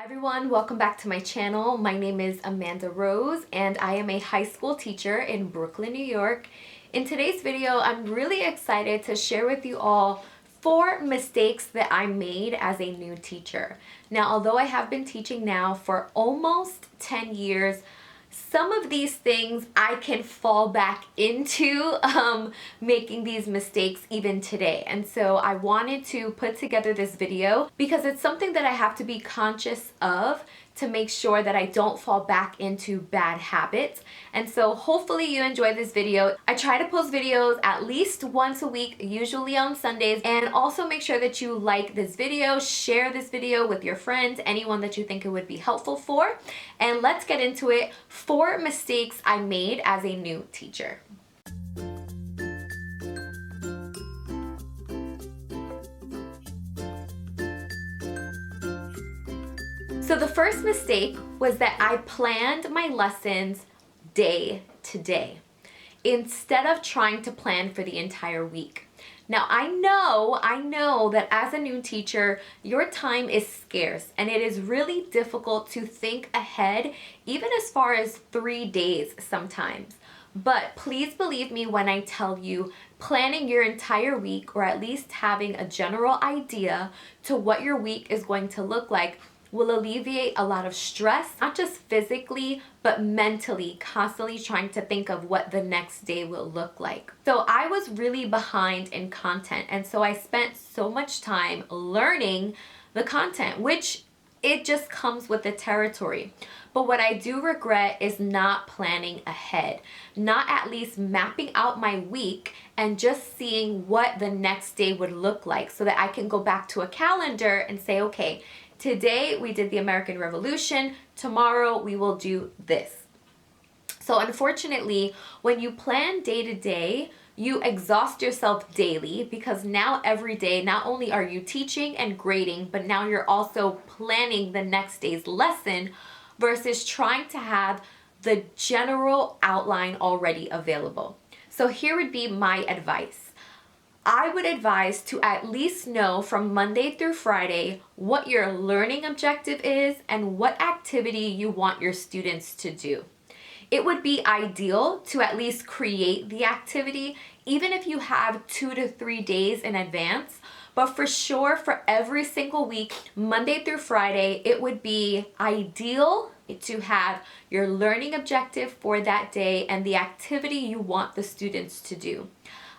Hi everyone, welcome back to my channel. My name is Amanda Rose and I am a high school teacher in Brooklyn, New York. In today's video, I'm really excited to share with you all 4 mistakes that I made as a new teacher. Now, although I have been teaching now for almost 10 years, some of these things I can fall back into making these mistakes even today. And so I wanted to put together this video because it's something that I have to be conscious of to make sure that I don't fall back into bad habits. And so hopefully you enjoy this video. I try to post videos at least once a week, usually on Sundays, and also make sure that you like this video, share this video with your friends, anyone that you think it would be helpful for. And let's get into it. 4 mistakes I made as a new teacher. So the first mistake was that I planned my lessons day to day instead of trying to plan for the entire week. Now I know that as a new teacher, your time is scarce and it is really difficult to think ahead, even as far as 3 days sometimes. But please believe me when I tell you, planning your entire week, or at least having a general idea to what your week is going to look like, will alleviate a lot of stress, not just physically, but mentally, constantly trying to think of what the next day will look like. So I was really behind in content, and so I spent so much time learning the content, which it just comes with the territory. But what I do regret is not planning ahead, not at least mapping out my week and just seeing what the next day would look like so that I can go back to a calendar and say, okay, today we did the American Revolution, tomorrow we will do this. So unfortunately, when you plan day to day, you exhaust yourself daily because now every day, not only are you teaching and grading, but now you're also planning the next day's lesson versus trying to have the general outline already available. So here would be my advice. I would advise to at least know from Monday through Friday what your learning objective is and what activity you want your students to do. It would be ideal to at least create the activity, even if you have 2 to 3 days in advance. But for sure, for every single week, Monday through Friday, it would be ideal to have your learning objective for that day and the activity you want the students to do.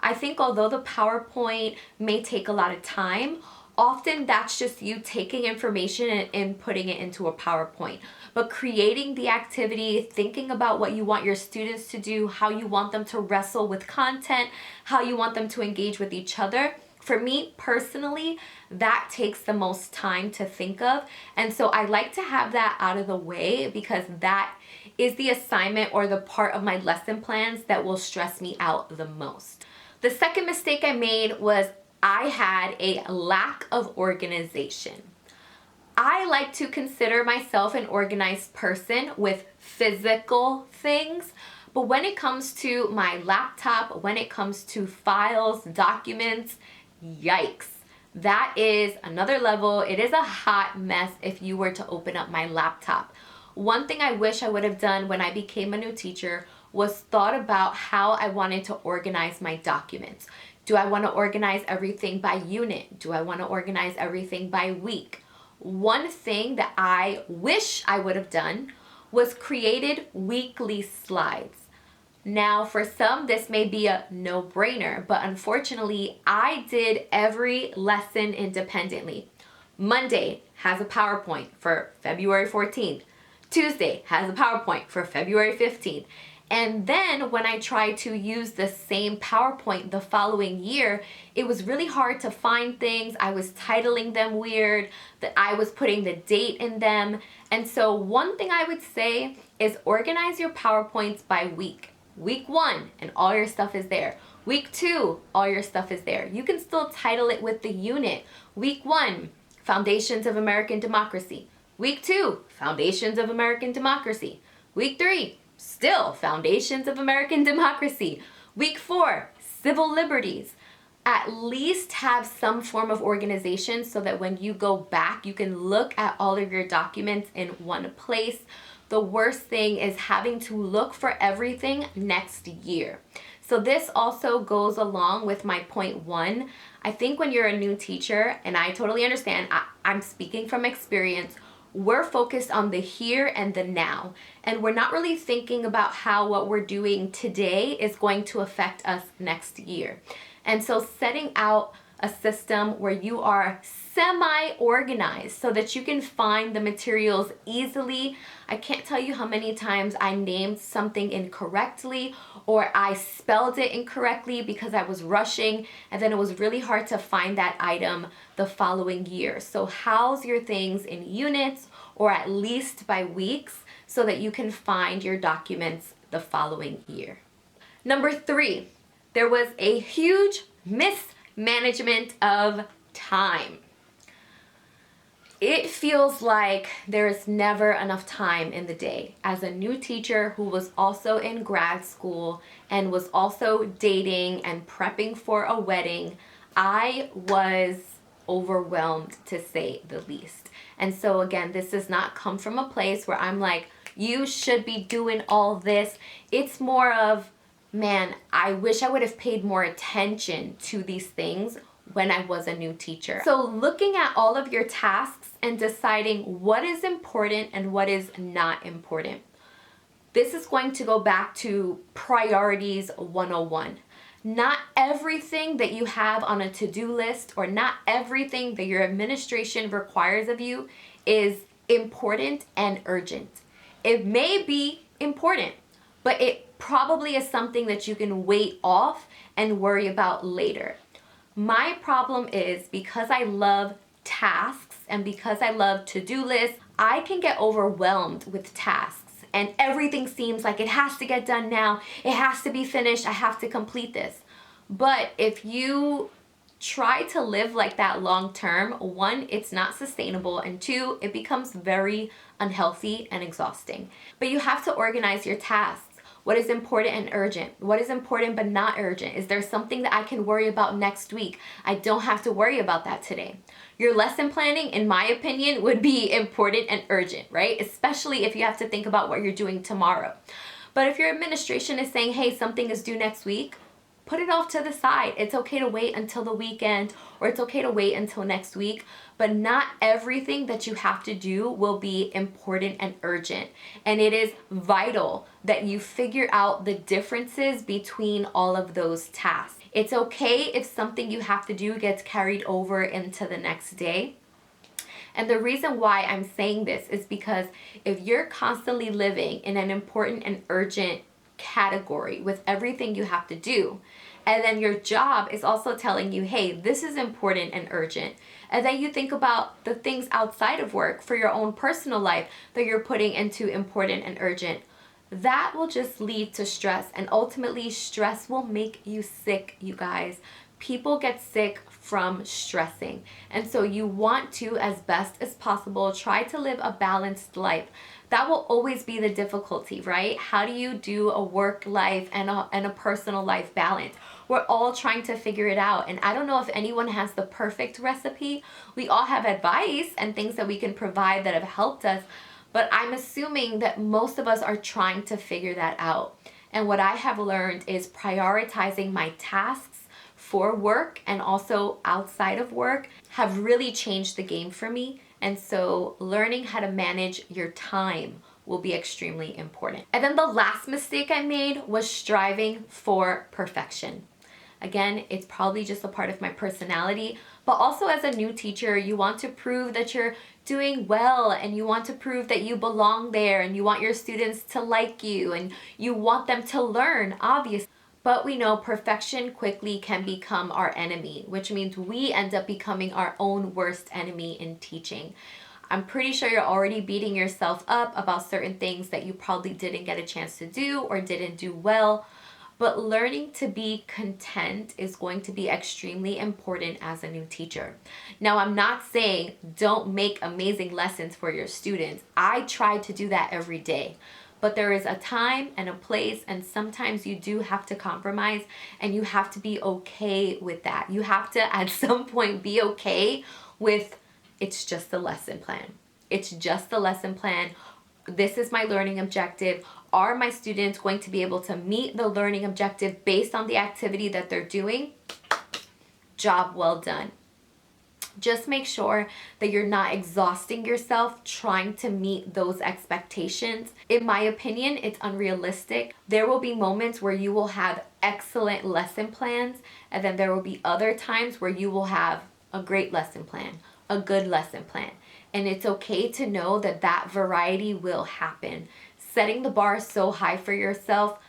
I think although the PowerPoint may take a lot of time, often that's just you taking information and putting it into a PowerPoint. But creating the activity, thinking about what you want your students to do, how you want them to wrestle with content, how you want them to engage with each other, for me personally, that takes the most time to think of. And so I like to have that out of the way because that is the assignment or the part of my lesson plans that will stress me out the most. The second mistake I made was I had a lack of organization. I like to consider myself an organized person with physical things, but when it comes to my laptop, when it comes to files, documents, yikes. That is another level. It is a hot mess if you were to open up my laptop. One thing I wish I would have done when I became a new teacher was thought about how I wanted to organize my documents. Do I want to organize everything by unit? Do I want to organize everything by week? One thing that I wish I would have done was created weekly slides. Now, for some, this may be a no-brainer, but unfortunately, I did every lesson independently. Monday has a PowerPoint for February 14th. Tuesday has a PowerPoint for February 15th. And then when I tried to use the same PowerPoint the following year, it was really hard to find things. I was titling them weird, that I was putting the date in them. And so one thing I would say is organize your PowerPoints by week. Week 1, and all your stuff is there. Week 2, all your stuff is there. You can still title it with the unit. Week 1, Foundations of American Democracy. Week 2, Foundations of American Democracy. Week 3, still Foundations of American Democracy. Week 4, Civil Liberties. at least have some form of organization so that when you go back, you can look at all of your documents in one place. The worst thing is having to look for everything next year. So this also goes along with my point one. I think when you're a new teacher, and I totally understand, I'm speaking from experience, we're focused on the here and the now. And we're not really thinking about how what we're doing today is going to affect us next year. And so setting out a system where you are semi-organized so that you can find the materials easily. I can't tell you how many times I named something incorrectly or I spelled it incorrectly because I was rushing, and then it was really hard to find that item the following year. So house your things in units or at least by weeks so that you can find your documents the following year. Number 3, there was a huge mismanagement of time. It feels like there's never enough time in the day. As a new teacher who was also in grad school and was also dating and prepping for a wedding, I was overwhelmed, to say the least. And so again, this does not come from a place where I'm like, you should be doing all this. It's more of, man, I wish I would have paid more attention to these things when I was a new teacher. So looking at all of your tasks and deciding what is important and what is not important. This is going to go back to priorities 101. Not everything that you have on a to-do list or not everything that your administration requires of you is important and urgent. It may be important, but it probably is something that you can wait off and worry about later. My problem is because I love tasks and because I love to-do lists, I can get overwhelmed with tasks and everything seems like it has to get done now. It has to be finished. I have to complete this. But if you try to live like that long term, one, it's not sustainable, and two, it becomes very unhealthy and exhausting. But you have to organize your tasks. What is important and urgent? What is important but not urgent? Is there something that I can worry about next week? I don't have to worry about that today. Your lesson planning, in my opinion, would be important and urgent, right? Especially if you have to think about what you're doing tomorrow. But if your administration is saying, hey, something is due next week, put it off to the side. It's okay to wait until the weekend, or it's okay to wait until next week, but not everything that you have to do will be important and urgent. And it is vital that you figure out the differences between all of those tasks. It's okay if something you have to do gets carried over into the next day. And the reason why I'm saying this is because if you're constantly living in an important and urgent category with everything you have to do, and then your job is also telling you, hey, this is important and urgent, and then you think about the things outside of work for your own personal life that you're putting into important and urgent, that will just lead to stress, and ultimately stress will make you sick, you guys. People get sick from stressing, and so you want to, as best as possible, try to live a balanced life. That will always be the difficulty, right? How do you do a work life and a personal life balance? We're all trying to figure it out, and I don't know if anyone has the perfect recipe. We all have advice and things that we can provide that have helped us, but I'm assuming that most of us are trying to figure that out. And what I have learned is prioritizing my tasks for work and also outside of work have really changed the game for me. And so learning how to manage your time will be extremely important. And then the last mistake I made was striving for perfection. Again, it's probably just a part of my personality, but also as a new teacher, you want to prove that you're doing well, and you want to prove that you belong there, and you want your students to like you, and you want them to learn, obviously. But we know perfection quickly can become our enemy, which means we end up becoming our own worst enemy in teaching. I'm pretty sure you're already beating yourself up about certain things that you probably didn't get a chance to do or didn't do well. But learning to be content is going to be extremely important as a new teacher. Now, I'm not saying don't make amazing lessons for your students. I try to do that every day. but there is a time and a place, and sometimes you do have to compromise, and you have to be okay with that. You have to at some point be okay with, it's just the lesson plan. It's just the lesson plan. This is my learning objective. Are my students going to be able to meet the learning objective based on the activity that they're doing? Job well done. Just make sure that you're not exhausting yourself trying to meet those expectations. In my opinion, it's unrealistic. There will be moments where you will have excellent lesson plans, and then there will be other times where you will have a great lesson plan, a good lesson plan. And it's okay to know that that variety will happen. Setting the bar so high for yourself,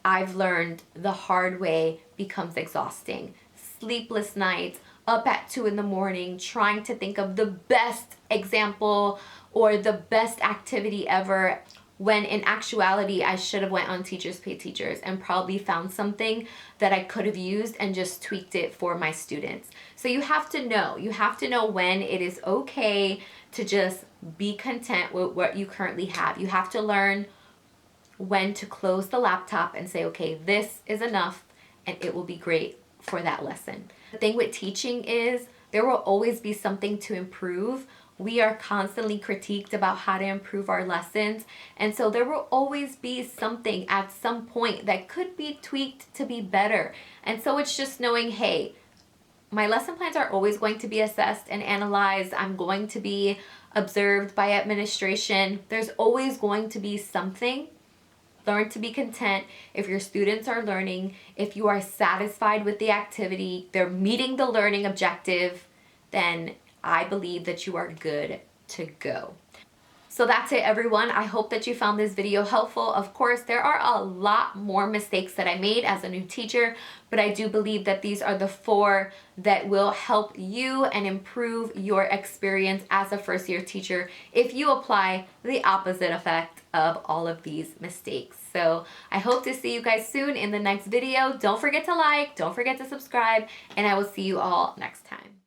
I've learned the hard way, becomes exhausting. Sleepless nights, up at 2 in the morning, trying to think of the best example or the best activity ever, when in actuality I should have went on Teachers Pay Teachers and probably found something that I could have used and just tweaked it for my students. So you have to know when it is okay to just be content with what you currently have. You have to learn when to close the laptop and say, okay, this is enough, and it will be great for that lesson. The thing with teaching is there will always be something to improve. We are constantly critiqued about how to improve our lessons, and so there will always be something at some point that could be tweaked to be better. And so it's just knowing, hey, my lesson plans are always going to be assessed and analyzed. I'm going to be observed by administration. There's always going to be something. Learn to be content. If your students are learning, if you are satisfied with the activity, they're meeting the learning objective, then I believe that you are good to go. So that's it, everyone. I hope that you found this video helpful. Of course, there are a lot more mistakes that I made as a new teacher, but I do believe that these are the 4 that will help you and improve your experience as a first-year teacher if you apply the opposite effect of all of these mistakes. So I hope to see you guys soon in the next video. Don't forget to like, don't forget to subscribe, and I will see you all next time.